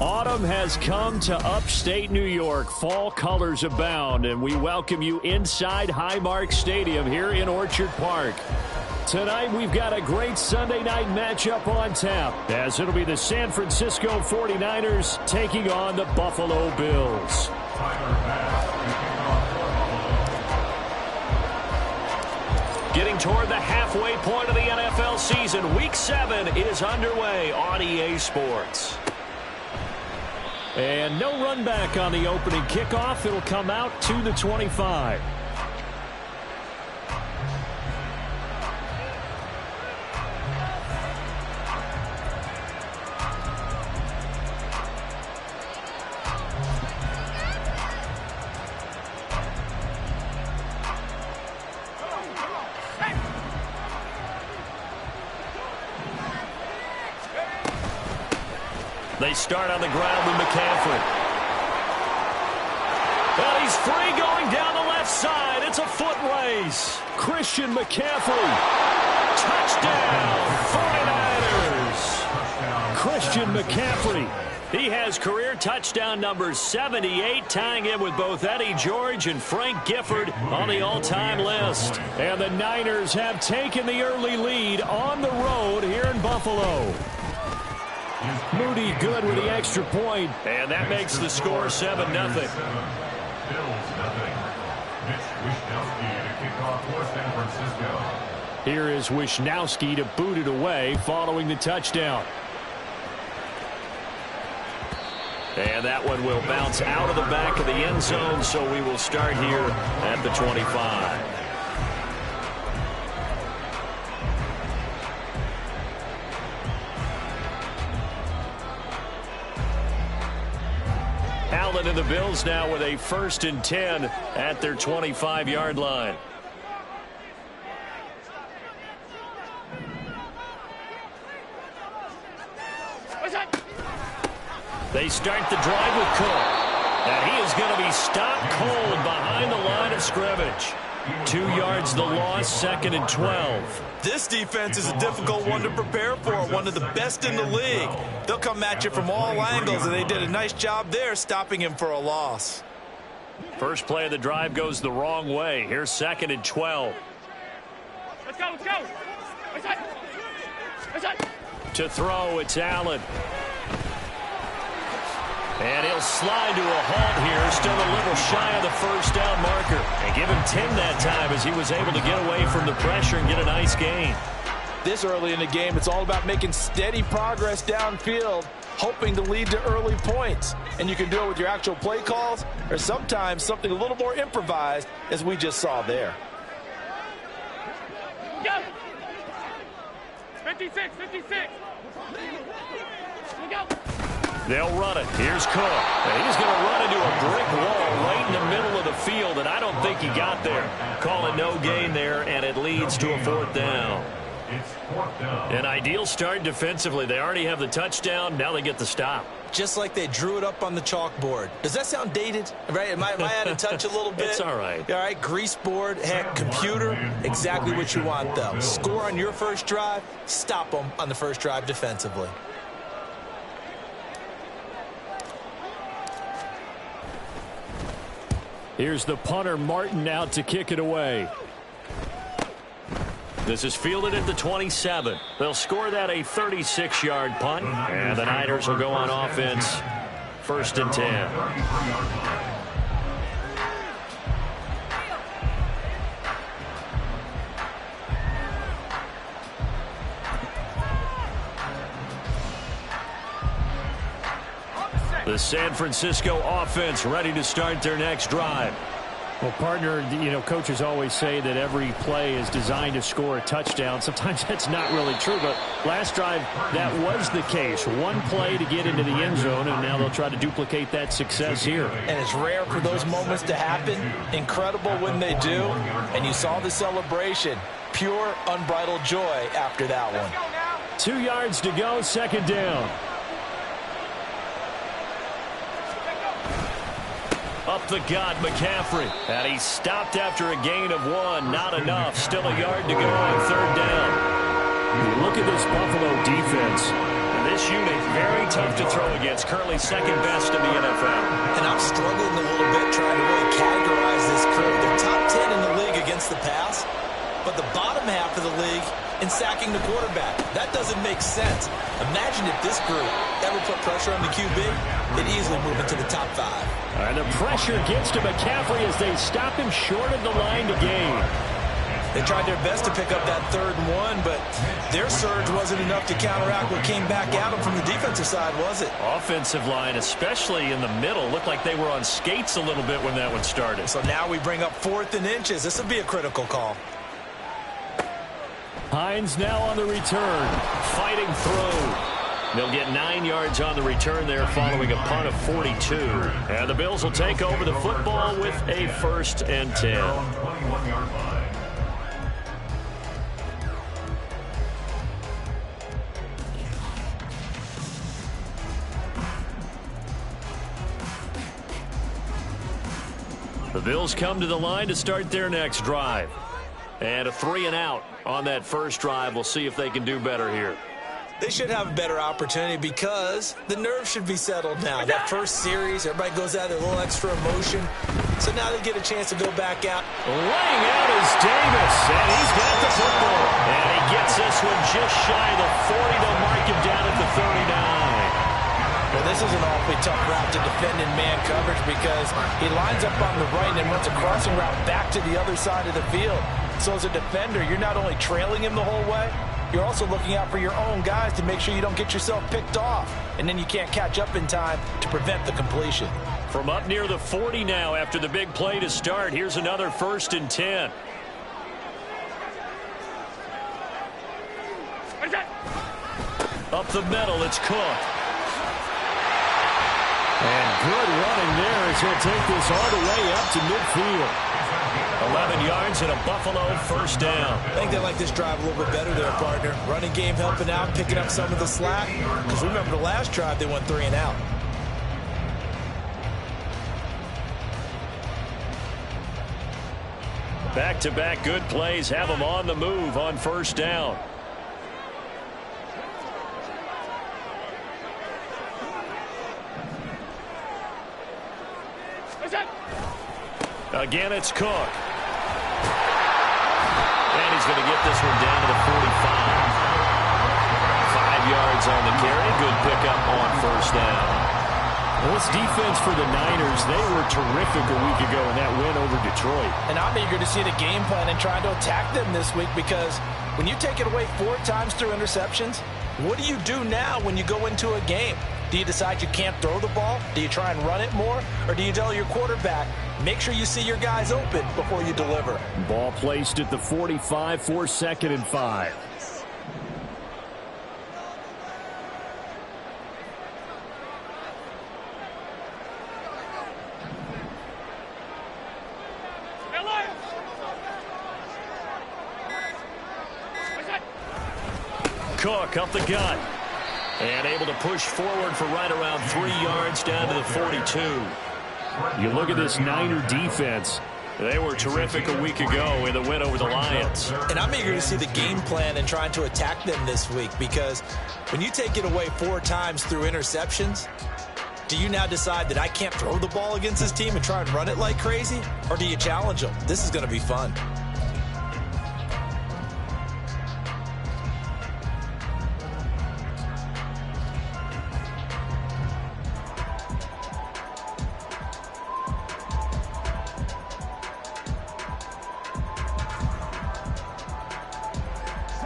Autumn has come to upstate New York. Fall colors abound, and we welcome you inside Highmark Stadium here in Orchard Park. Tonight, we've got a great Sunday night matchup on tap, as it'll be the San Francisco 49ers taking on the Buffalo Bills. Getting toward the halfway point of the NFL season, Week 7 is underway on EA Sports. And no run back on the opening kickoff. It'll come out to the 25. They start on the ground with McCaffrey. Well, he's free going down the left side. It's a foot race. Christian McCaffrey. Touchdown, 49ers. Christian McCaffrey. He has career touchdown number 78, tying him with both Eddie George and Frank Gifford on the all-time list. And the Niners have taken the early lead on the road here in Buffalo. Moody good with the extra point, and that makes the score 7-0. Here is Wishnowski to boot it away following the touchdown. And that one will bounce out of the back of the end zone, so we will start here at the 25. Allen and the Bills now with a 1st and 10 at their 25-yard line. They start the drive with Cook. And he is going to be stopped cold behind the line of scrimmage. 2 yards the loss, 2nd and 12. This defense is a difficult one to prepare for, one of the best in the league. They'll come at you from all angles, and they did a nice job there stopping him for a loss. First play of the drive goes the wrong way. Here's 2nd and 12. Let's go, let's go. To throw, it's Allen. And he'll slide to a halt here, still a little shy of the first down marker. And give him 10 that time as he was able to get away from the pressure and get a nice gain. This early in the game, it's all about making steady progress downfield, hoping to lead to early points. And you can do it with your actual play calls or sometimes something a little more improvised, as we just saw there. Go! 56, 56. Go. They'll run it. Here's Cook. And he's going to run into a brick wall right in the middle of the field, and I don't think he got there. Calling no gain there, and it leads to a 4th down. An ideal start defensively. They already have the touchdown. Now they get the stop. Just like they drew it up on the chalkboard. Does that sound dated? Right? Am I out of touch a little bit? It's all right. All right, grease board, heck, computer, exactly what you want, though. Score on your first drive, stop them on the first drive defensively. Here's the punter, Martin, out to kick it away. This is fielded at the 27. They'll score that a 36-yard punt, and the Niners will go on offense. 1st and 10. The San Francisco offense ready to start their next drive. Well, partner, coaches always say that every play is designed to score a touchdown. Sometimes that's not really true, but last drive, that was the case. One play to get into the end zone, and now they'll try to duplicate that success here. And it's rare for those moments to happen. Incredible when they do. And you saw the celebration. Pure, unbridled joy after that one. 2 yards to go, 2nd down. Up the gut, McCaffrey. And he stopped after a gain of 1. Not enough. Still a yard to go on 3rd down. You look at this Buffalo defense. This unit, very tough to throw against. Currently second best in the NFL. And I'm struggling a little bit trying to really categorize this crew. They're top 10 in the league against the pass, but the bottom half of the league in sacking the quarterback. That doesn't make sense. Imagine if this group ever put pressure on the QB, they'd easily move into the top 5. And the pressure gets to McCaffrey as they stop him short of the line to gain. They tried their best to pick up that 3rd and 1, but their surge wasn't enough to counteract what came back at them from the defensive side, was it? Offensive line, especially in the middle, looked like they were on skates a little bit when that one started. So now we bring up 4th and inches. This would be a critical call. Hines now on the return, fighting through. They'll get 9 yards on the return there following a punt of 42. And the Bills will take over the football with a 1st and 10. The Bills come to the line to start their next drive. And a 3 and out on that first drive. We'll see if they can do better here. They should have a better opportunity because the nerves should be settled now. That first series, everybody goes out with a little extra emotion. So now they get a chance to go back out. Laying out is Davis, and he's got the football. And he gets this one just shy of the 40. They'll mark him down at the 39. Well, this is an awfully tough route to defend in man coverage because he lines up on the right and runs a crossing route back to the other side of the field. So as a defender, you're not only trailing him the whole way, you're also looking out for your own guys to make sure you don't get yourself picked off. And then you can't catch up in time to prevent the completion. From up near the 40 now after the big play to start, here's another 1st and 10. Up the middle, it's Cook. And good running there as he'll take this all the way up to midfield. 11 yards and a Buffalo 1st down. I think they like this drive a little bit better there, partner. Running game helping out, picking up some of the slack. Because remember the last drive, they went 3 and out. Back-to-back good plays have them on the move on 1st down. Again, it's Cook. And he's going to get this one down to the 45. 5 yards on the carry. Good pickup on 1st down. Well, this defense for the Niners, they were terrific a week ago in that win over Detroit. And I'm eager to see the game plan and trying to attack them this week because when you take it away 4 times through interceptions, what do you do now when you go into a game? Do you decide you can't throw the ball? Do you try and run it more? Or do you tell your quarterback, make sure you see your guys open before you deliver? Ball placed at the 45 for 2nd and 5. Cook up the gut. And able to push forward for right around 3 yards down to the 42. You look at this Niner defense. They were terrific a week ago in the win over the Lions. And I'm eager to see the game plan and trying to attack them this week because when you take it away 4 times through interceptions, do you now decide that I can't throw the ball against this team and try and run it like crazy? Or do you challenge them? This is going to be fun.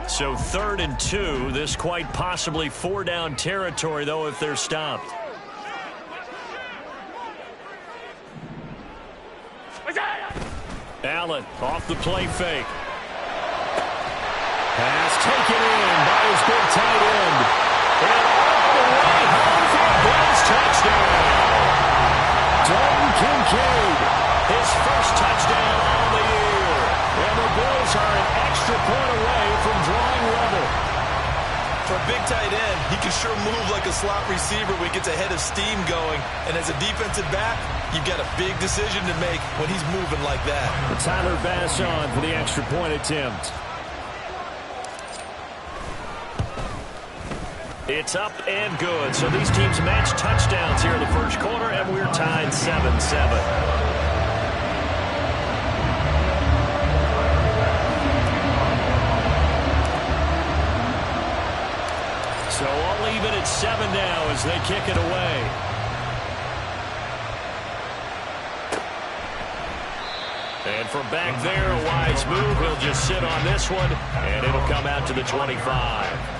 So 3rd and 2. This quite possibly 4-down territory, though, if they're stopped. Allen off the play fake. Pass taken in by his big tight end. And all the way home for a Bills touchdown. Dalton Kincaid, his first touchdown on the year. And the Bills are an extra point away from drawing level. For a big tight end, he can sure move like a slot receiver when he gets a head of steam going. And as a defensive back, you've got a big decision to make when he's moving like that. Tyler Bass on for the extra point attempt. It's up and good. So these teams match touchdowns here in the first quarter, and we're tied 7-7. So all even at 7 now as they kick it away. And from back there, a wise move. He'll just sit on this one, and it'll come out to the 25.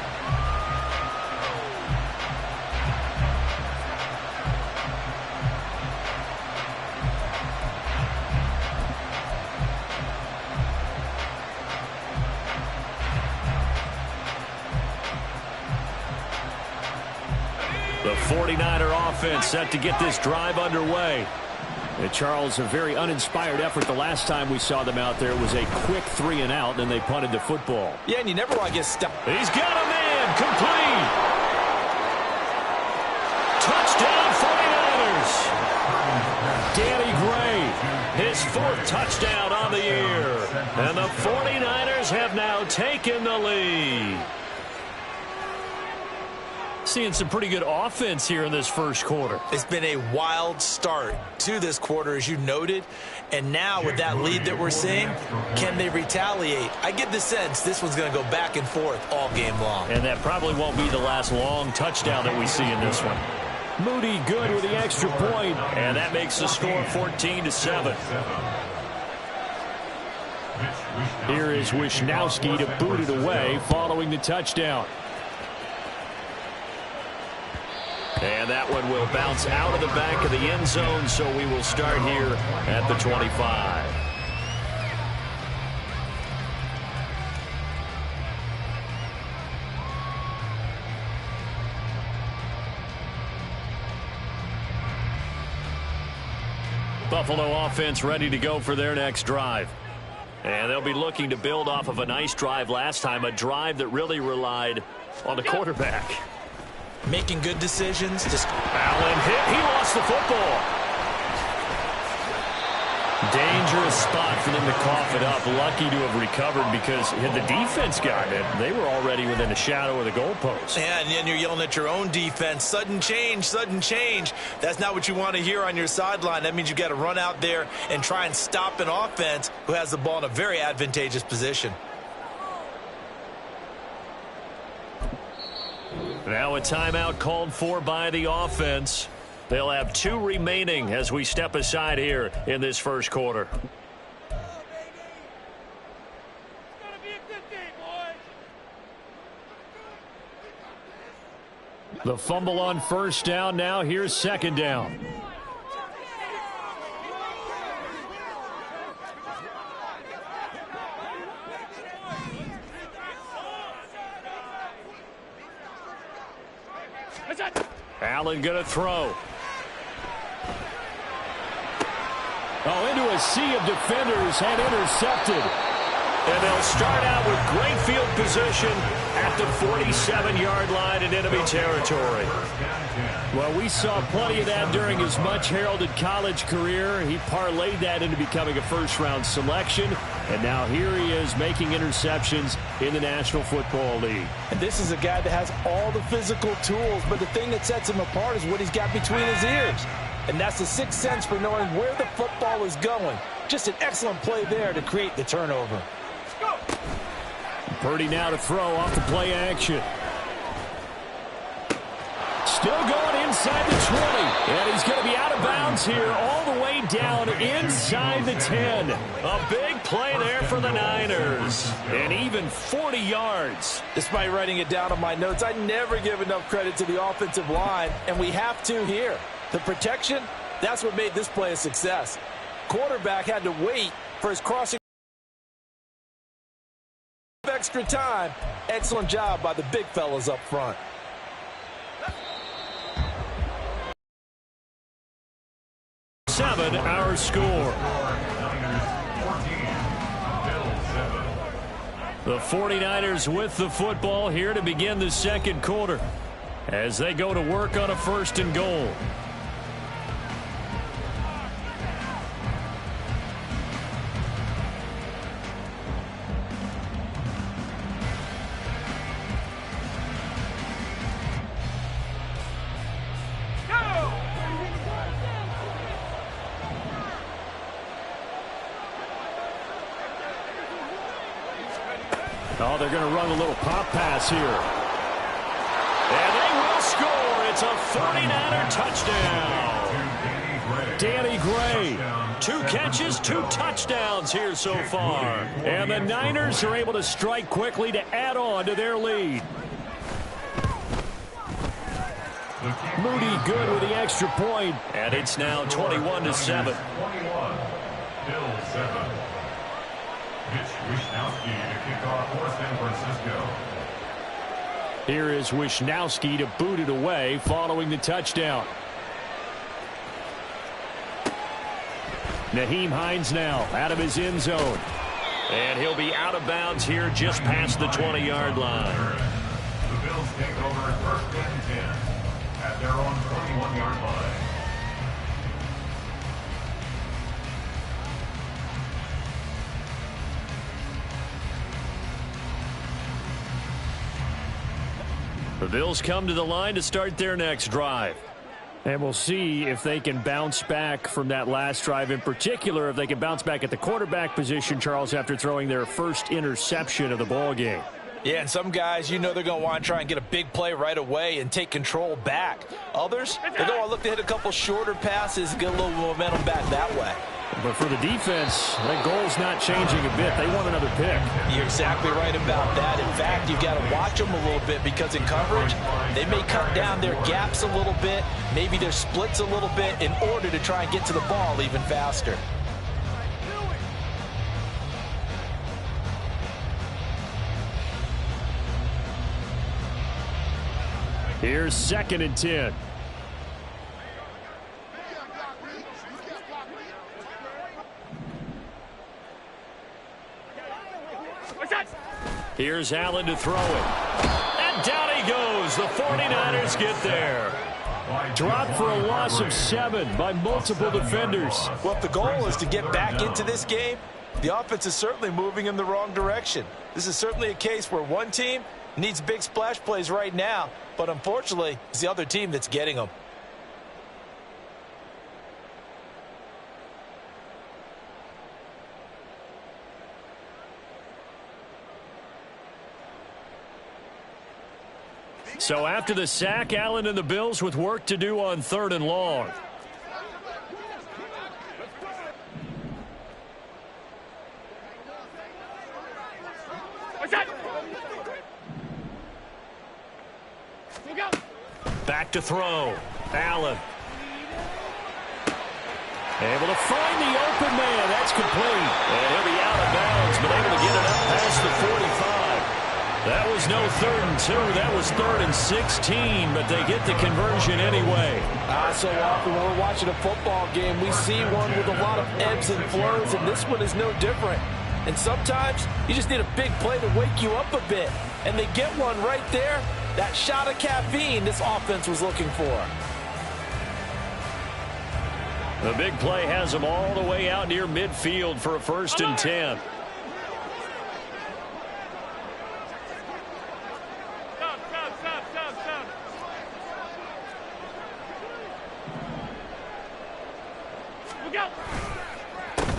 The 49er offense set to get this drive underway. And Charles, a very uninspired effort the last time we saw them out there. It was a quick 3 and out, and they punted the football. Yeah, and you never want to get stuck. He's got a man, complete. Touchdown 49ers. Danny Gray, his 4th touchdown on the year. And the 49ers have now taken the lead. Seeing some pretty good offense here in this first quarter. It's been a wild start to this quarter, as you noted. And now with that lead that we're seeing, can they retaliate? I get the sense this one's going to go back and forth all game long. And that probably won't be the last long touchdown that we see in this one. Moody good with the extra point, and that makes the score 14-7. Here is Wisnowski to boot it away following the touchdown. And that one will bounce out of the back of the end zone, so we will start here at the 25. Buffalo offense ready to go for their next drive. And they'll be looking to build off of a nice drive last time, a drive that really relied on the quarterback. Making good decisions. Allen hit. He lost the football. Dangerous spot for them to cough it up. Lucky to have recovered because had the defense gotten it, they were already within a shadow of the goalpost. Yeah, and then you're yelling at your own defense. Sudden change, sudden change. That's not what you want to hear on your sideline. That means you've got to run out there and try and stop an offense who has the ball in a very advantageous position. Now a timeout called for by the offense. They'll have 2 remaining as we step aside here in this first quarter. The fumble on first down. Now here's second down. Allen going to throw. Oh, into a sea of defenders and intercepted. And they'll start out with great field position at the 47-yard line in enemy territory. Well, we saw plenty of that during his much-heralded college career. He parlayed that into becoming a first-round selection. And now here he is making interceptions in the National Football League. And this is a guy that has all the physical tools, but the thing that sets him apart is what he's got between his ears. And that's the sixth sense for knowing where the football is going. Just an excellent play there to create the turnover. Purdy now to throw off the play action. Still going inside the 20. And he's going to be out of bounds here all the way down inside the 10. A big play there for the Niners. And even 40 yards. Despite writing it down on my notes, I never give enough credit to the offensive line, and we have to here. The protection, that's what made this play a success. Quarterback had to wait for his crossing. Extra time. Excellent job by the big fellas up front. Our score. The 49ers with the football here to begin the second quarter as they go to work on a 1st and goal. Oh, they're going to run a little pop pass here. And they will score. It's a 49er touchdown. Danny Gray. 2 catches, 2 touchdowns here so far. And the Niners are able to strike quickly to add on to their lead. Moody good with the extra point. And it's now 21-7. 21. Bills 7. Mitch Wishnowsky to kick off for San Francisco. Here is Wishnowsky to boot it away following the touchdown. Nyheim Hines now out of his end zone. And he'll be out of bounds here just past the 20-yard line. The Bills take over first and 10 at their own 21-yard line. The Bills come to the line to start their next drive. And we'll see if they can bounce back from that last drive, in particular if they can bounce back at the quarterback position, Charles, after throwing their first interception of the ball game. Yeah, and some guys, you know they're going to want to try and get a big play right away and take control back. Others, they're going to look to hit a couple shorter passes and get a little momentum back that way. But for the defense, that goal's not changing a bit. They want another pick. You're exactly right about that. In fact, you've got to watch them a little bit because in coverage, they may cut down their gaps a little bit, maybe their splits a little bit in order to try and get to the ball even faster. Here's 2nd and 10. Here's Allen to throw it. And down he goes. The 49ers get there. Dropped for a loss of 7 by multiple defenders. Well, if the goal is to get back into this game, the offense is certainly moving in the wrong direction. This is certainly a case where one team needs big splash plays right now, but unfortunately, it's the other team that's getting them. So after the sack, Allen and the Bills with work to do on 3rd and long. Back to throw. Allen. Able to find the open man. That's complete. And he'll be out of bounds, but able to get it up past the 45. That was no 3rd and 2. That was 3rd and 16, but they get the conversion anyway. So often when we're watching a football game, we see one with a lot of ebbs and flows, and this one is no different. And sometimes you just need a big play to wake you up a bit. And they get one right there. That shot of caffeine this offense was looking for. The big play has them all the way out near midfield for a 1st and 10.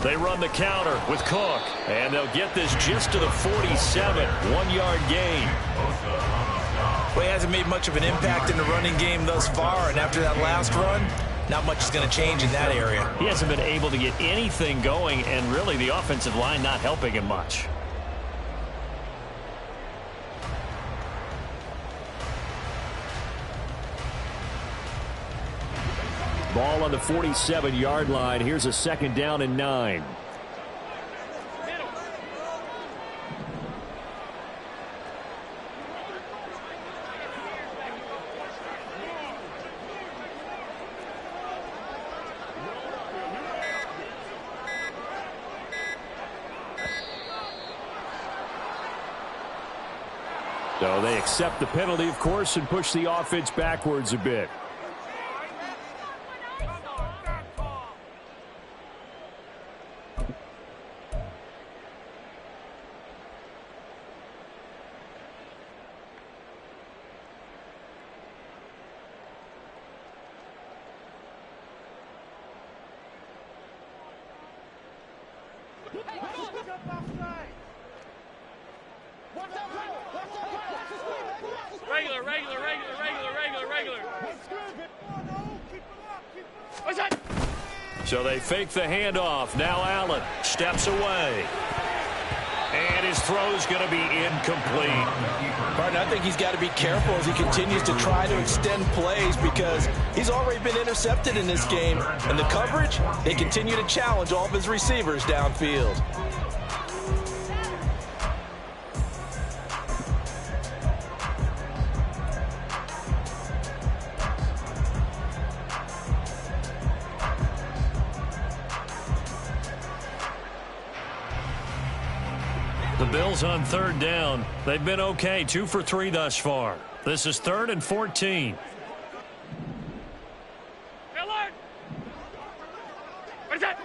They run the counter with Cook, and they'll get this just to the 47, 1-yard gain. Well, he hasn't made much of an impact in the running game thus far, and after that last run, not much is going to change in that area. He hasn't been able to get anything going, and really the offensive line not helping him much. Ball on the 47-yard line. Here's a 2nd down and 9. So they accept the penalty, of course, and push the offense backwards a bit. Regular, regular, regular, regular, regular, regular. What's that? So they fake the handoff. Now Allen steps away. And his throw's going to be incomplete. Martin, I think he's got to be careful as he continues to try to extend plays because he's already been intercepted in this game. And the coverage, they continue to challenge all of his receivers downfield. The Bills on third down. They've been okay, 2 for 3 thus far. This is 3rd and 14. Alert! What's that?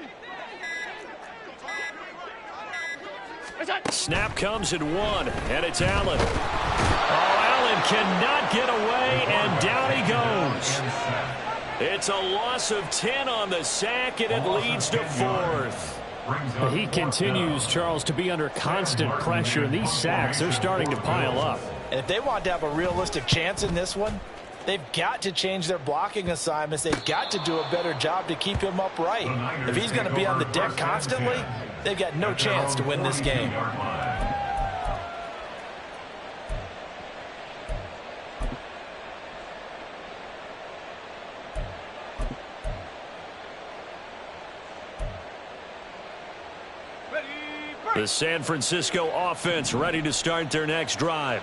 What's that? Snap comes at 1, and it's Allen. Oh, Allen cannot get away, and down he goes. It's a loss of 10 on the sack, and it leads to 4th. He continues, Charles, to be under constant pressure. These sacks, they're starting to pile up. And if they want to have a realistic chance in this one, they've got to change their blocking assignments. They've got to do a better job to keep him upright. If he's going to be on the deck constantly, they've got no chance to win this game. The San Francisco offense ready to start their next drive.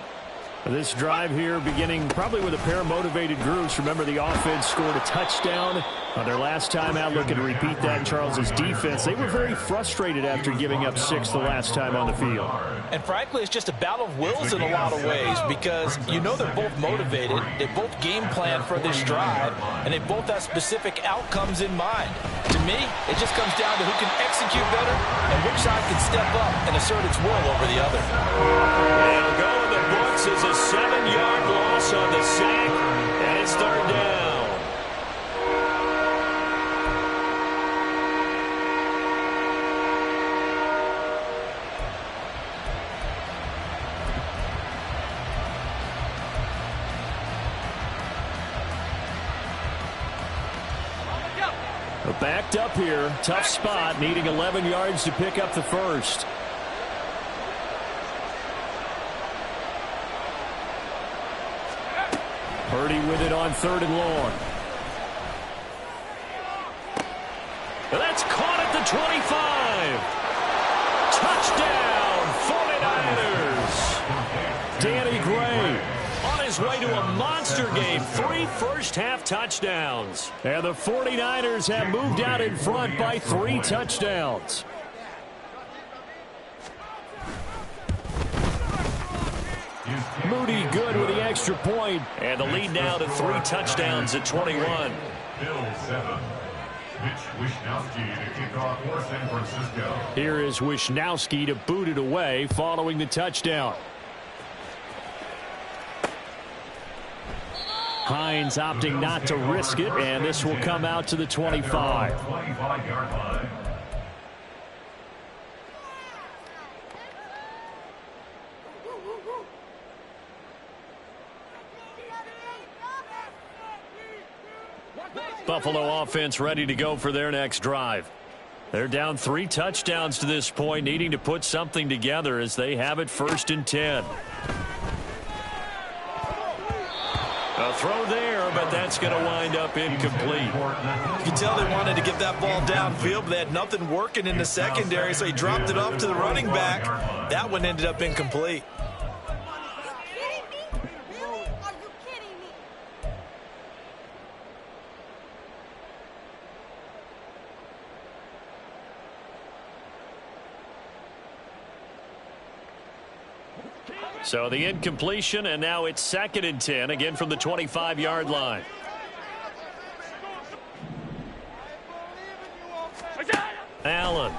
This drive here beginning probably with a pair of motivated groups. Remember, the offense scored a touchdown on their last time out. Looking to repeat that in Charles's defense. They were very frustrated after giving up 6 the last time on the field. And frankly, it's just a battle of wills in a lot of ways because you know they're both motivated. They both game plan for this drive, and they both have specific outcomes in mind. To me, it just comes down to who can execute better and which side can step up and assert its will over the other. It'll go in the books as a 7-yard loss on the sack, and it's 3rd down. Backed up here, tough spot, needing 11 yards to pick up the first. Purdy with it on 3rd and long. That's caught at the 25. Touchdown, 49ers. Danny Gray on his way to a monster game. 3 first-half touchdowns. And the 49ers have moved out in front by 3 touchdowns. Moody good with the extra point. And the lead now to 3 touchdowns at 21. Bill 7. Mitch Wishnowsky to kick off for San Francisco. Here is Wishnowsky to boot it away following the touchdown. Hines opting not to risk it, and this will come out to the 25. 25-yard line. Buffalo offense ready to go for their next drive. They're down 3 touchdowns to this point, needing to put something together as they have it 1st and 10. A throw there, but that's going to wind up incomplete. You can tell they wanted to get that ball downfield, but they had nothing working in the secondary, so he dropped it off to the running back. That one ended up incomplete. So the incompletion, and now it's 2nd and 10, again from the 25-yard line. Allen.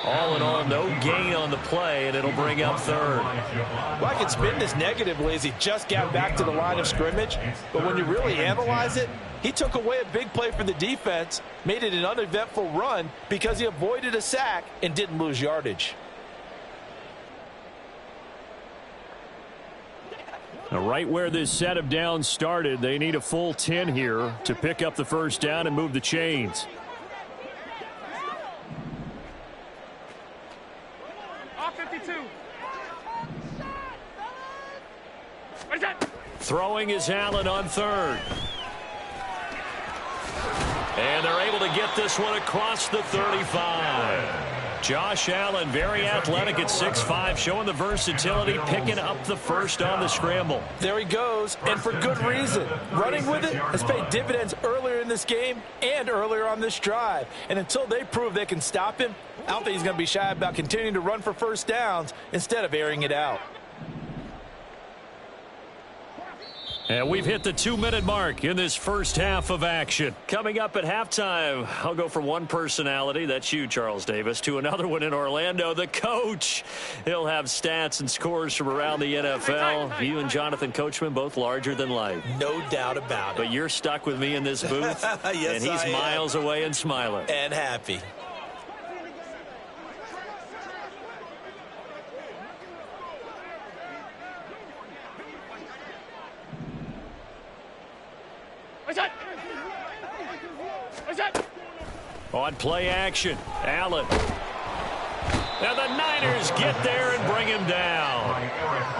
All in all, no gain on the play, and it'll bring up 3rd. Well, I can spin this negatively as he just got back to the line of scrimmage, but when you really analyze it, He took away a big play for the defense, made it an uneventful run because he avoided a sack and didn't lose yardage. Now, right where this set of downs started, they need a full 10 here to pick up the first down and move the chains. Throwing is Allen on third. And they're able to get this one across the 35. Josh Allen, very athletic at 6'5", showing the versatility, picking up the first on the scramble. There he goes, and for good reason. Running with it has paid dividends earlier in this game and earlier on this drive. And until they prove they can stop him, I don't think he's going to be shy about continuing to run for first downs instead of airing it out. And we've hit the 2-minute mark in this first half of action. Coming up at halftime, I'll go from one personality, that's you, Charles Davis, to another one in Orlando, the coach. He'll have stats and scores from around the NFL. You and Jonathan Coachman, both larger than life. No doubt about it. But you're stuck with me in this booth, yes, and he's miles away and smiling. And happy. On play action, Allen. Now the Niners get there and bring him down.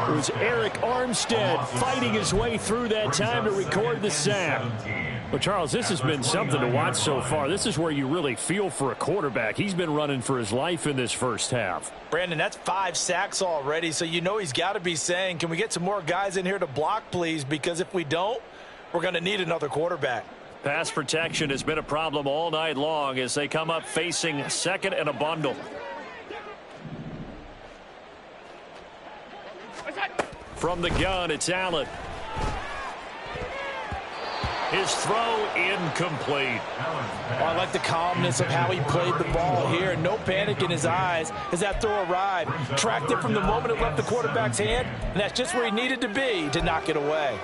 It was Eric Armstead fighting his way through that time to record the sack. Well, Charles, this has been something to watch so far. This is where you really feel for a quarterback. He's been running for his life in this first half. Brandon, that's 5 sacks already, so you know he's got to be saying, can we get some more guys in here to block, please? Because if we don't, we're going to need another quarterback. Pass protection has been a problem all night long as they come up facing second and a bundle. From the gun, it's Allen. His throw incomplete. Oh, I like the calmness of how he played the ball here. No panic in his eyes as that throw arrived. Tracked it from the moment it left the quarterback's hand, and that's just where he needed to be to knock it away.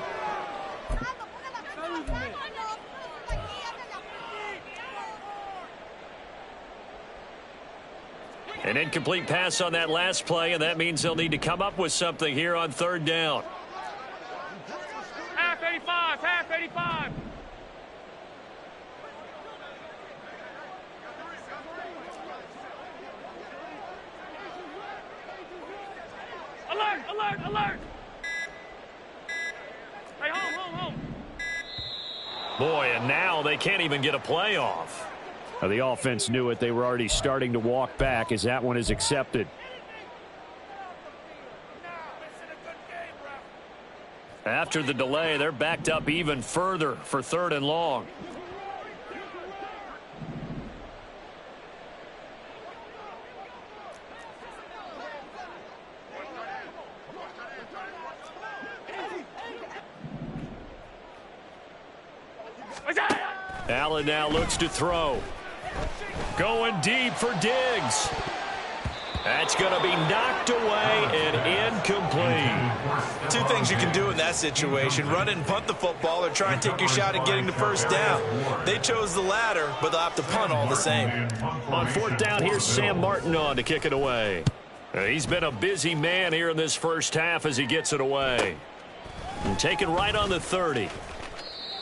An incomplete pass on that last play, and that means they'll need to come up with something here on third down. Half 85, half 85. Alert, alert, alert. Hey, home. Boy, and now they can't even get a play off. The offense knew it. They were already starting to walk back as that one is accepted. After the delay, they're backed up even further for third and long. Allen now looks to throw. Going deep for Diggs. That's going to be knocked away and incomplete. 2 things you can do in that situation: run and punt the football, or try and take your shot at getting the first down. They chose the latter, but they'll have to punt all the same. On fourth down, here's Sam Martin on to kick it away. He's been a busy man here in this first half as he gets it away. And taken right on the 30.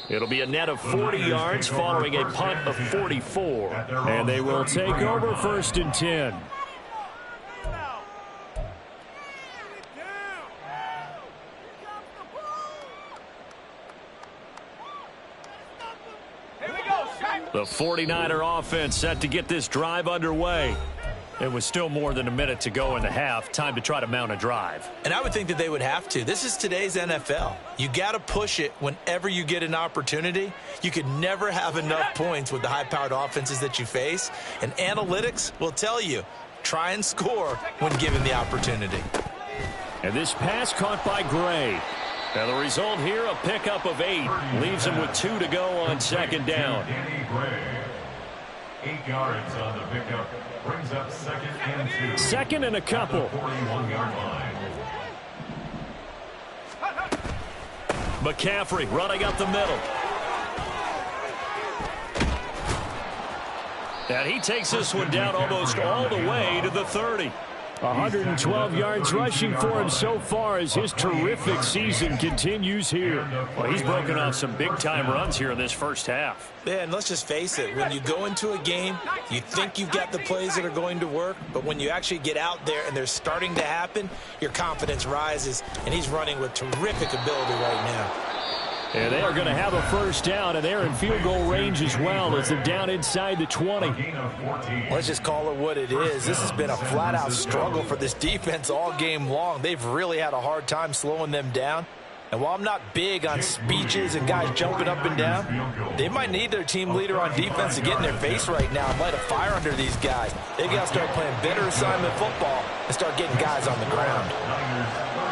It'll be a net of 40 yards following a punt of 44. And they will take over first and 10. The 49er offense set to get this drive underway. It was still more than a minute to go in the half. Time to try to mount a drive. And I would think that they would have to. This is today's NFL. You got to push it whenever you get an opportunity. You could never have enough points with the high-powered offenses that you face. And analytics will tell you, try and score when given the opportunity. And this pass caught by Gray. Now the result here, a pickup of 8. Leaves him with 2 to go on second down. 8 yards on the pickup. Brings up second and 2. Second and a couple. 41-yard line. McCaffrey running up the middle. And he takes this one down almost all the way to the 30. 112 yards rushing for him so far as his terrific season continues here. Well, he's broken off some big-time runs here in this first half. Yeah, and let's just face it. When you go into a game, you think you've got the plays that are going to work, but when you actually get out there and they're starting to happen, your confidence rises, and he's running with terrific ability right now. And they are going to have a first down, and they're in field goal range as well as they're down inside the 20. Let's just call it what it is. This has been a flat-out struggle for this defense all game long. They've really had a hard time slowing them down. And while I'm not big on speeches and guys jumping up and down, they might need their team leader on defense to get in their face right now and light a fire under these guys. They've got to start playing better assignment football and start getting guys on the ground.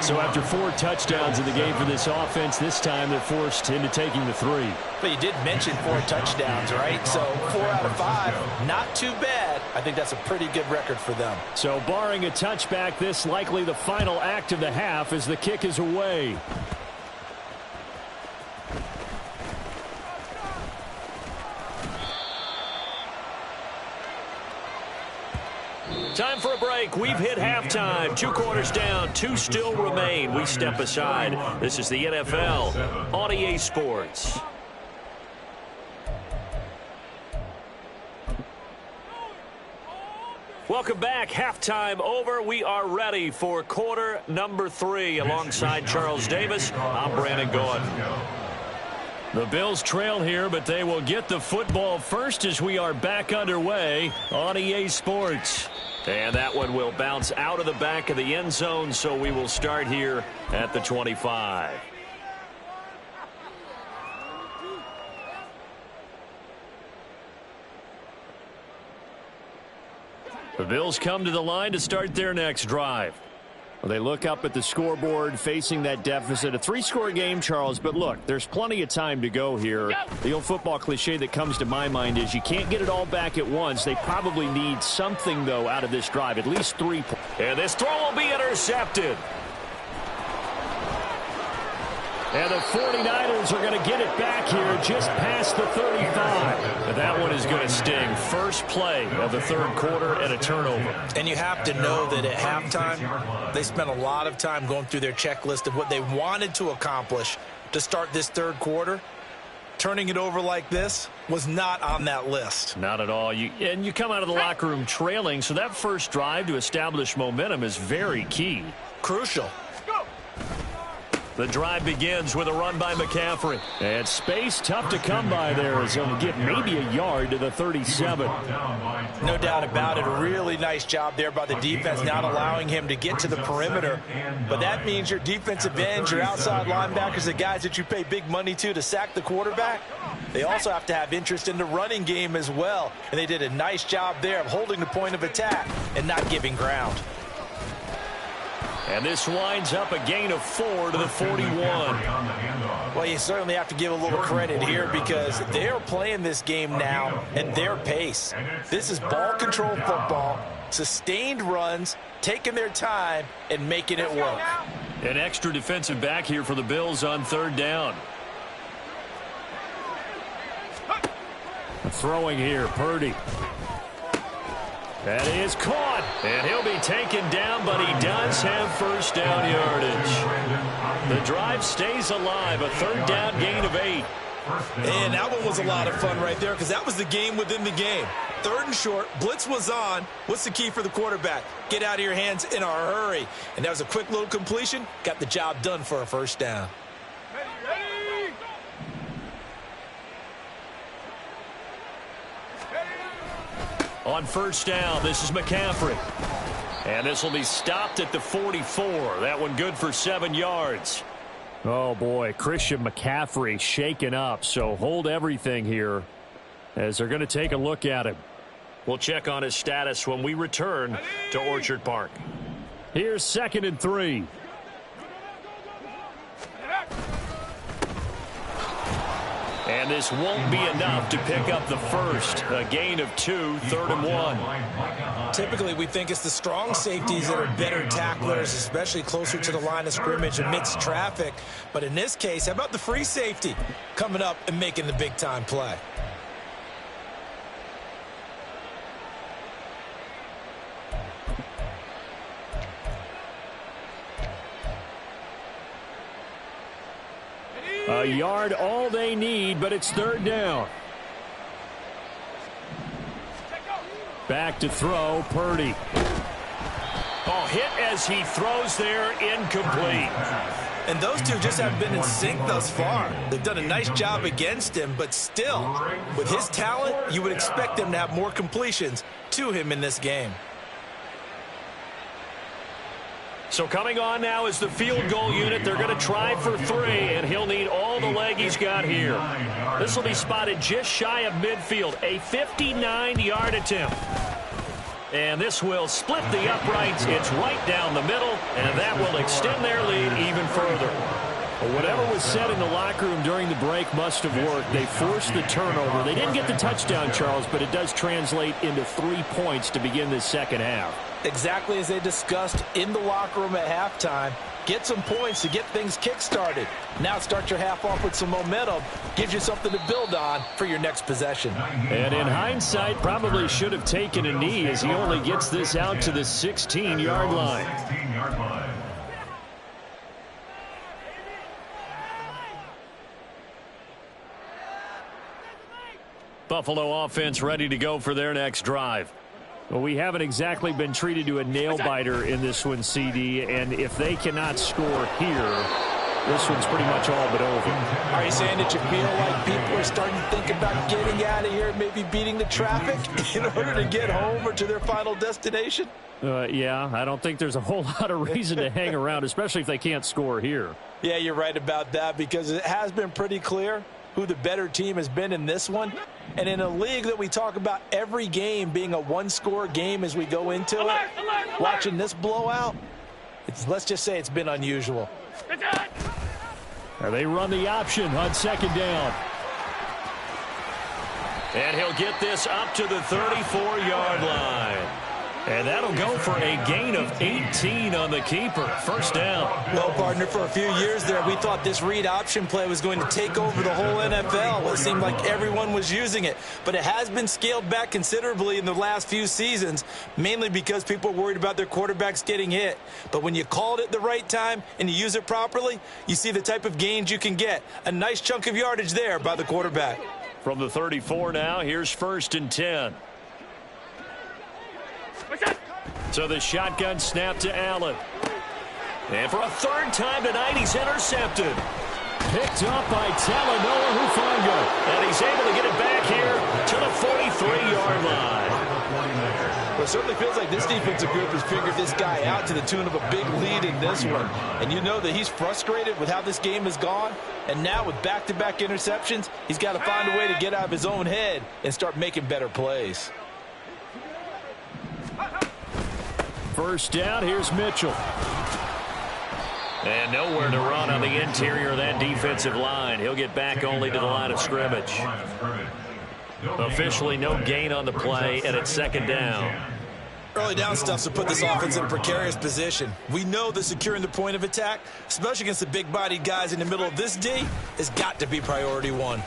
So after 4 touchdowns in the game for this offense, this time they're forced into taking the 3. But you did mention 4 touchdowns, right? So 4 out of 5, not too bad. I think that's a pretty good record for them. So barring a touchback, this likely the final act of the half as the kick is away. Time for a break. We've hit halftime. 2 quarters down. 2 still remain. We step aside. This is the NFL on EA Sports. Welcome back. Halftime over. We are ready for quarter number 3. Alongside Charles Davis, I'm Brandon Gordon. The Bills trail here, but they will get the football first as we are back underway on EA Sports. And that one will bounce out of the back of the end zone, so we will start here at the 25. The Bills come to the line to start their next drive. Well, they look up at the scoreboard facing that deficit. A 3-score game, Charles, but look, there's plenty of time to go here. The old football cliche that comes to my mind is you can't get it all back at once. They probably need something, though, out of this drive, at least 3 points. And this throw will be intercepted. And the 49ers are going to get it back here just past the 35. And that one is going to sting. First play of the 3rd quarter and a turnover. And you have to know that at halftime, they spent a lot of time going through their checklist of what they wanted to accomplish to start this 3rd quarter. Turning it over like this was not on that list. Not at all. And you come out of the locker room trailing, so that first drive to establish momentum is very key. Crucial. The drive begins with a run by McCaffrey. And space tough to come by there as he'll get maybe a yard to the 37. No doubt about it. A really nice job there by the defense, not allowing him to get to the perimeter. But that means your defensive ends, your outside linebackers, the guys that you pay big money to sack the quarterback, they also have to have interest in the running game as well. And they did a nice job there of holding the point of attack and not giving ground. And this winds up a gain of 4 to the 41. Well, you certainly have to give a little credit here because they are playing this game now at their pace. This is ball control football, sustained runs, taking their time, and making it work. An extra defensive back here for the Bills on 3rd down. Throwing here, Purdy. That is caught. And he'll be taken down, but he does have first down yardage. The drive stays alive, a 3rd down gain of 8. And that one was a lot of fun right there because that was the game within the game. 3rd and short, blitz was on. What's the key for the quarterback? Get out of your hands in a hurry. And that was a quick little completion. Got the job done for a first down. On first down, this is McCaffrey. And this will be stopped at the 44. That one good for 7 yards. Oh, boy, Christian McCaffrey shaken up. So hold everything here as they're going to take a look at him. We'll check on his status when we return to Orchard Park. Here's 2nd and 3. And this won't be enough to pick up the first. A gain of 2, 3rd and 1. Typically, we think it's the strong safeties that are better tacklers, especially closer to the line of scrimmage amidst traffic. But in this case, how about the free safety coming up and making the big-time play? A yard all they need, but it's third down. Back to throw, Purdy. Oh, hit as he throws there, incomplete. And those two just haven't been in sync thus far. They've done a nice job against him, but still, with his talent, you would expect them to have more completions to him in this game. So coming on now is the field goal unit. They're going to try for 3, and he'll need all the leg he's got here. This will be spotted just shy of midfield, a 59-yard attempt. And this will split the uprights. It's right down the middle, and that will extend their lead even further. Whatever was said in the locker room during the break must have worked. They forced the turnover. They didn't get the touchdown, Charles, but it does translate into 3 points to begin this second half. Exactly as they discussed in the locker room at halftime. Get some points to get things kick-started. Now start your half off with some momentum. Gives you something to build on for your next possession. And in hindsight, probably should have taken a knee as he only gets this out to the 16-yard line. Buffalo offense ready to go for their next drive. Well, we haven't exactly been treated to a nail-biter in this one, CD, and if they cannot score here, this one's pretty much all but over. Are you saying that you feel like people are starting to think about getting out of here and maybe beating the traffic in order to get home or to their final destination? Yeah, I don't think there's a whole lot of reason to hang around, especially if they can't score here. Yeah, you're right about that because it has been pretty clear who the better team has been in this one. And in a league that we talk about every game being a one-score game as we go into it, watching this blowout, let's just say it's been unusual. They run the option on second down. And he'll get this up to the 34-yard line. And that'll go for a gain of 18 on the keeper. First down. Well, partner, for a few years there, we thought this read option play was going to take over the whole NFL. It seemed like everyone was using it. But it has been scaled back considerably in the last few seasons, mainly because people are worried about their quarterbacks getting hit. But when you call it at the right time and you use it properly, you see the type of gains you can get. A nice chunk of yardage there by the quarterback. From the 34 now, here's 1st and 10. So the shotgun snap to Allen. And for a third time tonight, he's intercepted. Picked up by Talanoa Hufanga. And he's able to get it back here to the 43-yard line. Well, it certainly feels like this defensive group has figured this guy out to the tune of a big lead in this one. And you know that he's frustrated with how this game has gone. And now with back-to-back interceptions, he's got to find a way to get out of his own head and start making better plays. First down, here's Mitchell. And nowhere to run on the interior of that defensive line. He'll get back only to the line of scrimmage. Officially no gain on the play, and it's second down. Early down stuff to put this offense in a precarious position. We know that securing the point of attack, especially against the big-bodied guys in the middle of this D, has got to be priority one.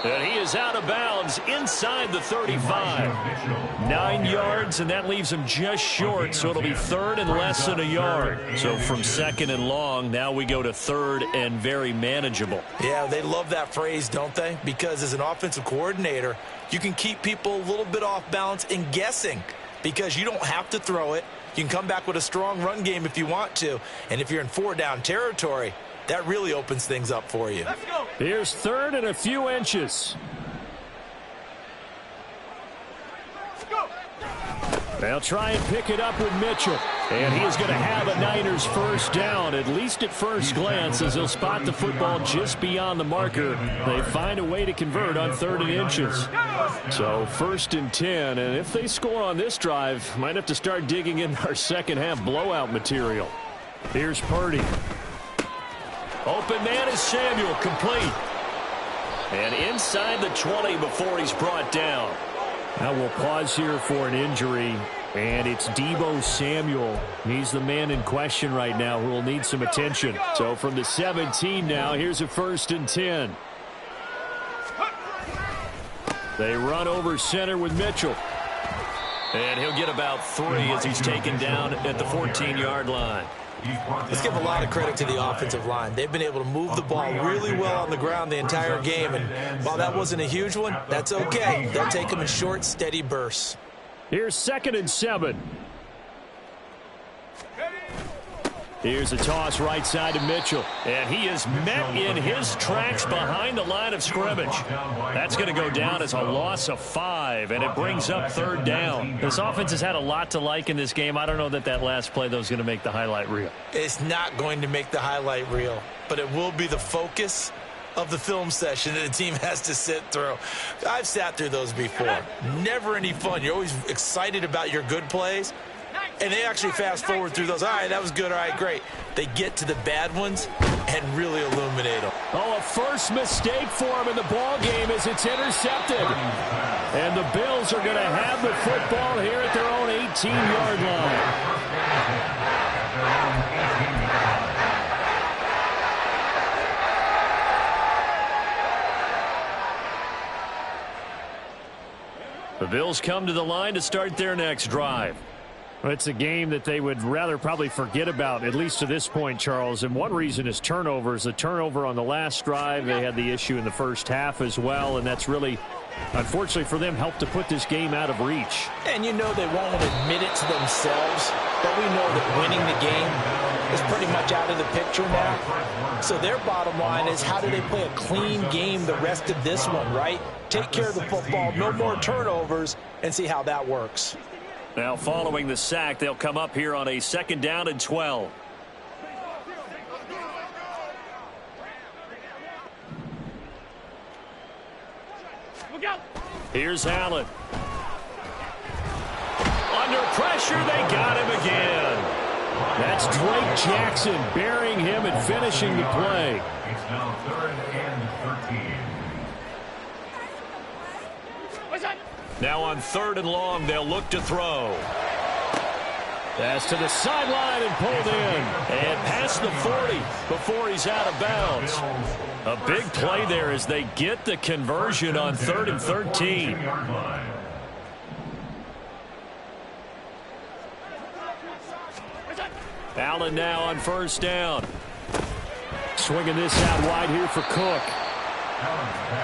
And he is out of bounds inside the 35. 9 yards, and that leaves him just short, so it'll be third and less than a yard. So from second and long, now we go to third and very manageable. Yeah, they love that phrase, don't they? Because as an offensive coordinator, you can keep people a little bit off balance and guessing because you don't have to throw it. You can come back with a strong run game if you want to. And if you're in 4-down territory, that really opens things up for you. Here's third and a few inches. They'll try and pick it up with Mitchell. And he is going to have a Niners first down, at least at first glance, as he'll spot the football just beyond the marker. They find a way to convert on 3rd and inches. So 1st and 10, and if they score on this drive, might have to start digging in our second half blowout material. Here's Purdy. Open man is Samuel, complete. And inside the 20 before he's brought down. Now we'll pause here for an injury, and it's Deebo Samuel. He's the man in question right now who will need some attention. So from the 17 now, here's a 1st and 10. They run over center with Mitchell. And he'll get about 3 as he's taken down at the 14-yard line. Let's give a lot of credit to the offensive line. They've been able to move the ball really well on the ground the entire game, and while that wasn't a huge one, that's okay. They'll take them in short, steady bursts. Here's 2nd and 7. Here's a toss right side to Mitchell. And he is met in his tracks behind the line of scrimmage. That's going to go down as a loss of 5, and it brings up 3rd down. This offense has had a lot to like in this game. I don't know that last play, though, is going to make the highlight reel. It's not going to make the highlight reel, but it will be the focus of the film session that the team has to sit through. I've sat through those before. Never any fun. You're always excited about your good plays. And they actually fast forward through those. All right, that was good. All right, great. They get to the bad ones and really illuminate them. Oh, a first mistake for him in the ball game as it's intercepted. And the Bills are going to have the football here at their own 18-yard line. The Bills come to the line to start their next drive. It's a game that they would rather probably forget about, at least to this point, Charles. And one reason is turnovers. A turnover on the last drive. They had the issue in the first half as well, and that's really, unfortunately for them, helped to put this game out of reach. And you know they won't admit it to themselves, but we know that winning the game is pretty much out of the picture now. So their bottom line is, how do they play a clean game the rest of this one, right? Take care of the football, no more turnovers, and see how that works. Now, following the sack, they'll come up here on a 2nd down and 12. Here's Allen. Under pressure, they got him again. That's Drake Jackson burying him and finishing the play. It's now 3rd and 13. Now on 3rd and long, they'll look to throw. Pass to the sideline and pulled in. And past the 40 before he's out of bounds. A big play there as they get the conversion on 3rd and 13. Allen now on 1st down. Swinging this out wide here for Cook.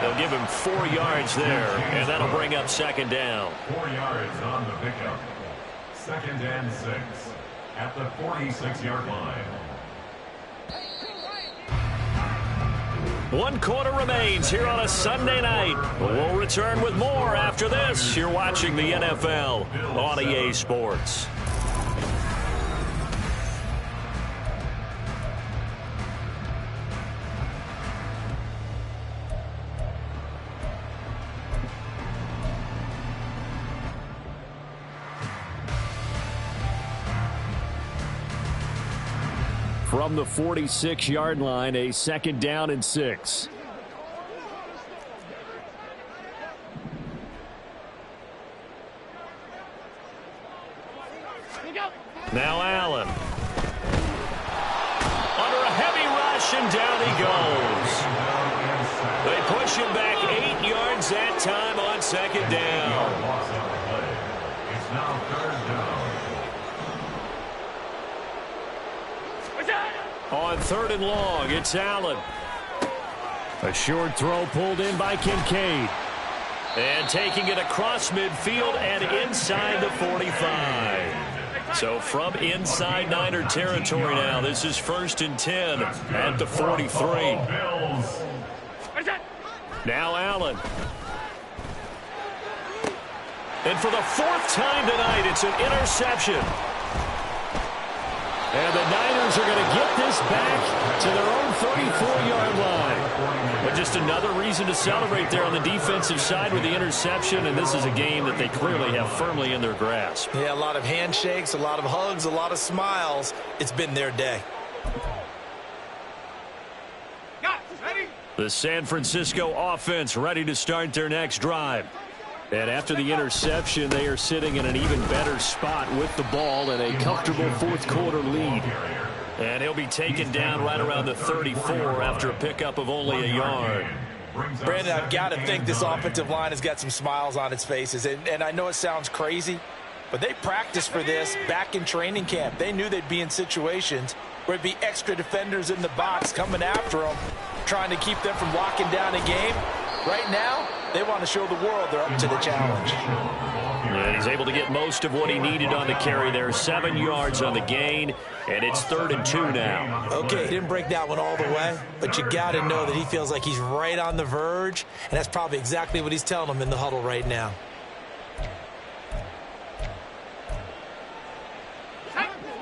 They'll give him 4 yards there, and that'll bring up 2nd down. 4 yards on the pickup. 2nd and 6 at the 46-yard line. 1 quarter remains here on a Sunday night. We'll return with more after this. You're watching the NFL on EA Sports. From the 46-yard line, a 2nd down and 6. Now Allen. Under a heavy rush, and down he goes. They push him back 8 yards that time on 2nd down. It's now 3rd down. On 3rd and long, it's Allen. A short throw pulled in by Kincaid. And taking it across midfield and inside the 45. So from inside Niner territory now, this is 1st and 10 at the 43. Now Allen. And for the 4th time tonight, it's an interception. And the Niners are going to get this back to their own 34-yard line. But just another reason to celebrate there on the defensive side with the interception, and this is a game that they clearly have firmly in their grasp. Yeah, a lot of handshakes, a lot of hugs, a lot of smiles. It's been their day. The San Francisco offense ready to start their next drive. And after the interception, they are sitting in an even better spot with the ball and a comfortable 4th quarter lead. And he'll be taken down right around the 34 after a pickup of only a yard. Brandon, I've got to think this offensive line has got some smiles on its faces. And I know it sounds crazy, But they practiced for this back in training camp. They knew they'd be in situations where it'd be extra defenders in the box coming after them, trying to keep them from locking down a game. Right now, they want to show the world they're up to the challenge. And he's able to get most of what he needed on the carry there. 7 yards on the gain, and it's 3rd and 2 now. Okay, he didn't break that one all the way, but you got to know that he feels like he's right on the verge, and that's probably exactly what he's telling them in the huddle right now.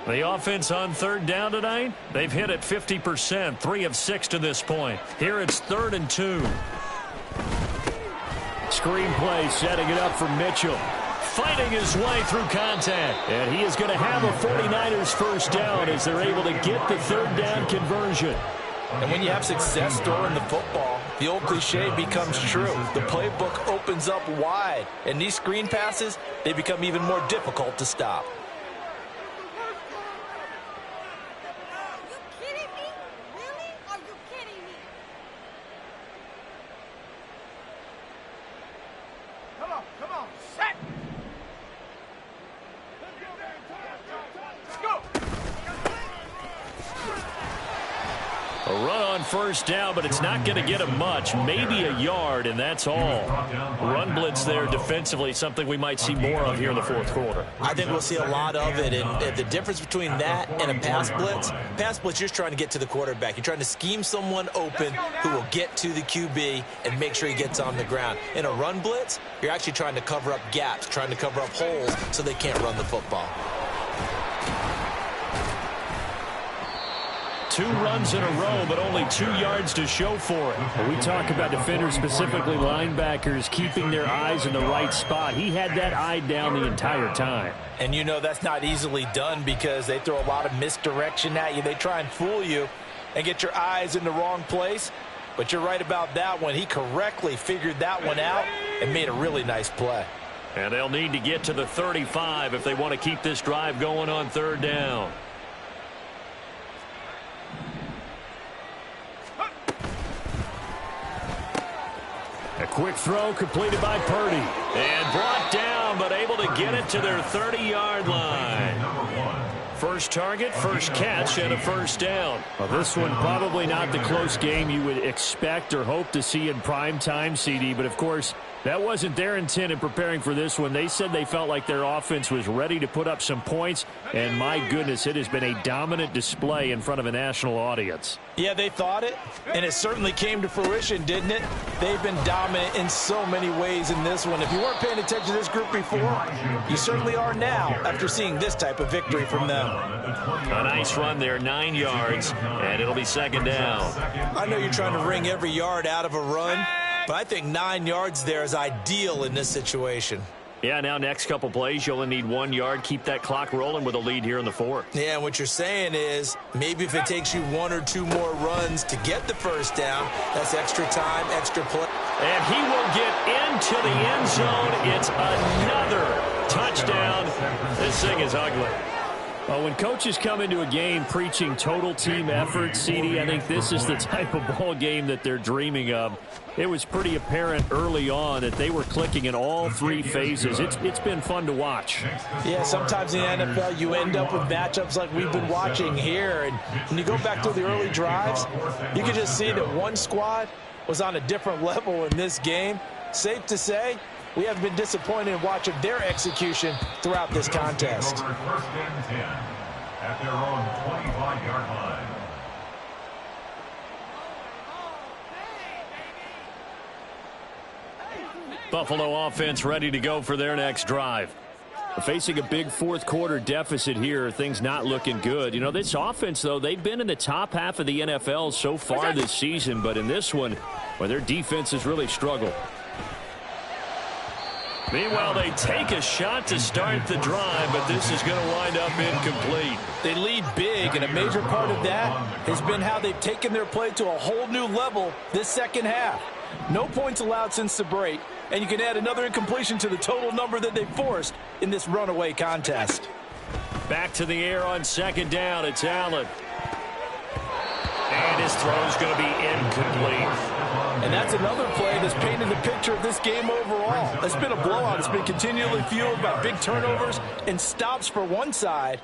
The offense on 3rd down tonight, they've hit it 50%, 3 of 6 to this point. Here it's 3rd and 2. Screen play, setting it up for Mitchell. Fighting his way through contact. And he is going to have a 49ers first down as they're able to get the 3rd down conversion. And when you have success throwing the football, the old cliche becomes true. The playbook opens up wide. And these screen passes, they become even more difficult to stop. A run on first down, but it's not going to get him much. Maybe a yard, and that's all. Run blitz there defensively, something we might see more of here in the 4th quarter. I think we'll see a lot of it, and the difference between that and a pass blitz, you're just trying to get to the quarterback. You're trying to scheme someone open who will get to the QB and make sure he gets on the ground. In a run blitz, you're actually trying to cover up gaps, trying to cover up holes so they can't run the football. 2 runs in a row, but only 2 yards to show for it. We talk about defenders, specifically linebackers, keeping their eyes in the right spot. He had that eye down the entire time. And you know that's not easily done because they throw a lot of misdirection at you. They try and fool you and get your eyes in the wrong place. But you're right about that one. He correctly figured that one out and made a really nice play. And they'll need to get to the 35 if they want to keep this drive going on 3rd down. A quick throw completed by Purdy. And brought down, but able to get it to their 30-yard line. First target, first catch, and a first down. Well, this one probably not the close game you would expect or hope to see in prime time, CD. But, of course, that wasn't their intent in preparing for this one. They said they felt like their offense was ready to put up some points. And, my goodness, it has been a dominant display in front of a national audience. Yeah, they thought it, and it certainly came to fruition, didn't it? They've been dominant in so many ways in this one. If you weren't paying attention to this group before, you certainly are now after seeing this type of victory from them. A nice run there, 9 yards, and it'll be 2nd down. I know you're trying to wring every yard out of a run, but I think 9 yards there is ideal in this situation. Yeah, now next couple plays, you only need 1 yard. Keep that clock rolling with a lead here in the 4th. Yeah, and what you're saying is maybe if it takes you 1 or 2 more runs to get the first down, that's extra time, extra play. And he will get into the end zone. It's another touchdown. This thing is ugly. Well, when coaches come into a game preaching total team effort, CD, I think this is the type of ball game that they're dreaming of. It was pretty apparent early on that they were clicking in all 3 phases. It's been fun to watch. Yeah, sometimes in the NFL you end up with matchups like we've been watching here. And when you go back to the early drives, you can just see that one squad was on a different level in this game. Safe to say, we have been disappointed in watching their execution throughout this contest. First and 10 at their own 25-yard line. Buffalo offense ready to go for their next drive. Facing a big 4th quarter deficit here, things not looking good. You know, this offense, though, they've been in the top half of the NFL so far this season, but in this one, well, their defense has really struggled. Meanwhile, they take a shot to start the drive, but this is going to wind up incomplete. They lead big, and a major part of that has been how they've taken their play to a whole new level this second half. No points allowed since the break, and you can add another incompletion to the total number that they forced in this runaway contest. Back to the air on 2nd down. It's Allen. And his throw is going to be incomplete. And that's another play that's painted the picture of this game overall. It's been a blowout. It's been continually fueled by big turnovers and stops for one side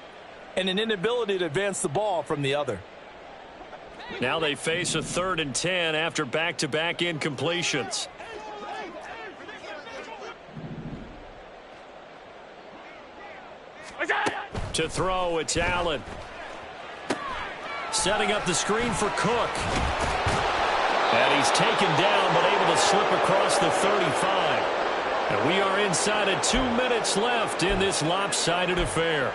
and an inability to advance the ball from the other. Now they face a 3rd and 10 after back-to-back incompletions. To throw, it's Allen. Setting up the screen for Cook. And he's taken down, but able to slip across the 35. And we are inside of 2 minutes left in this lopsided affair.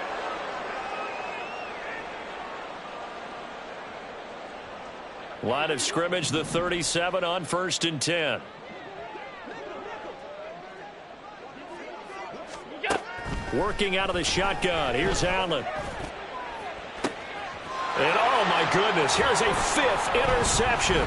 Line of scrimmage, the 37 on 1st and 10. Working out of the shotgun. Here's Allen. And oh my goodness, here's a 5th interception.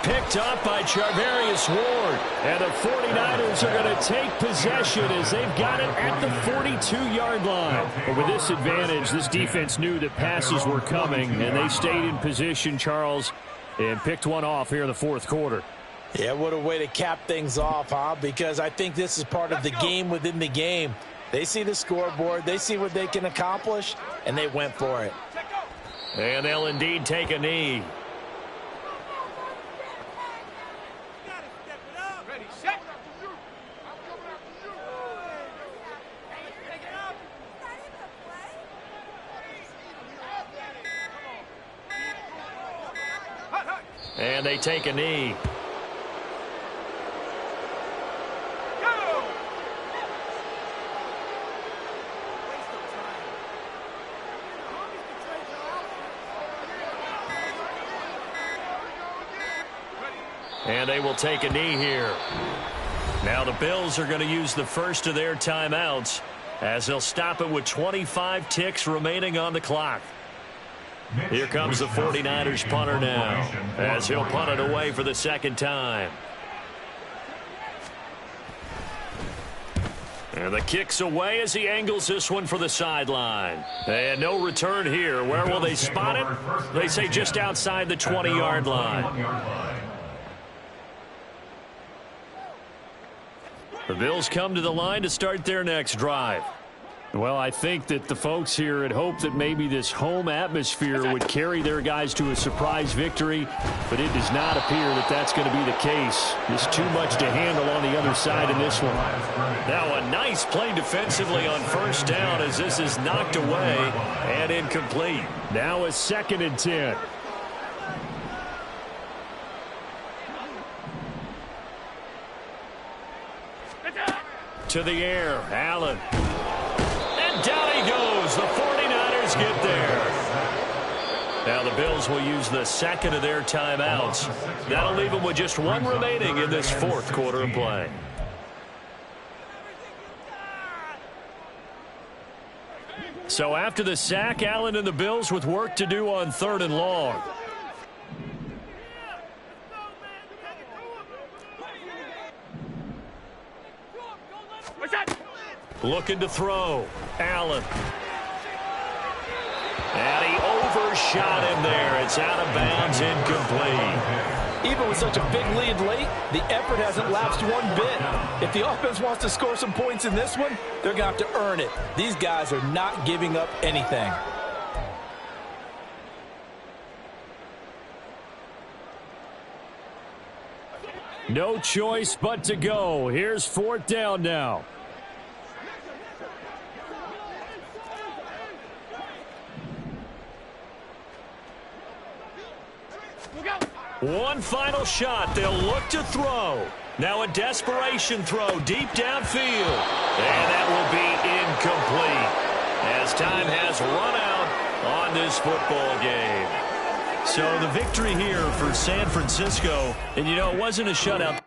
Picked up by Charvarius Ward. And the 49ers are going to take possession as they've got it at the 42-yard line. But with this advantage, this defense knew that passes were coming, and they stayed in position, Charles, and picked one off here in the 4th quarter. Yeah, what a way to cap things off, huh? Because I think this is part of the game within the game. They see the scoreboard, they see what they can accomplish, and they went for it. And they'll indeed take a knee. And they take a knee. And they will take a knee here. Now the Bills are going to use the first of their timeouts as they'll stop it with 25 ticks remaining on the clock. Here comes the 49ers punter now as he'll punt it away for the 2nd time. And the kick's away as he angles this one for the sideline. And no return here. Where will they spot it? They say just outside the 20-yard line. The Bills come to the line to start their next drive. Well, I think that the folks here had hoped that maybe this home atmosphere would carry their guys to a surprise victory, but it does not appear that that's going to be the case. There's too much to handle on the other side in this one. Now a nice play defensively on 1st down as this is knocked away and incomplete. Now a 2nd and 10. To the air, Allen. Down he goes. The 49ers get there. Now the Bills will use the 2nd of their timeouts. That'll leave them with just 1 remaining in this 4th quarter of play. So after the sack, Allen and the Bills with work to do on 3rd and long. Looking to throw. Allen. And he overshot him there. It's out of bounds, incomplete. Even with such a big lead late, the effort hasn't lapsed one bit. If the offense wants to score some points in this one, they're going to have to earn it. These guys are not giving up anything. No choice but to go. Here's 4th down now. One final shot. They'll look to throw. Now a desperation throw deep downfield. And that will be incomplete as time has run out on this football game. So the victory here for San Francisco. And, you know, it wasn't a shutout.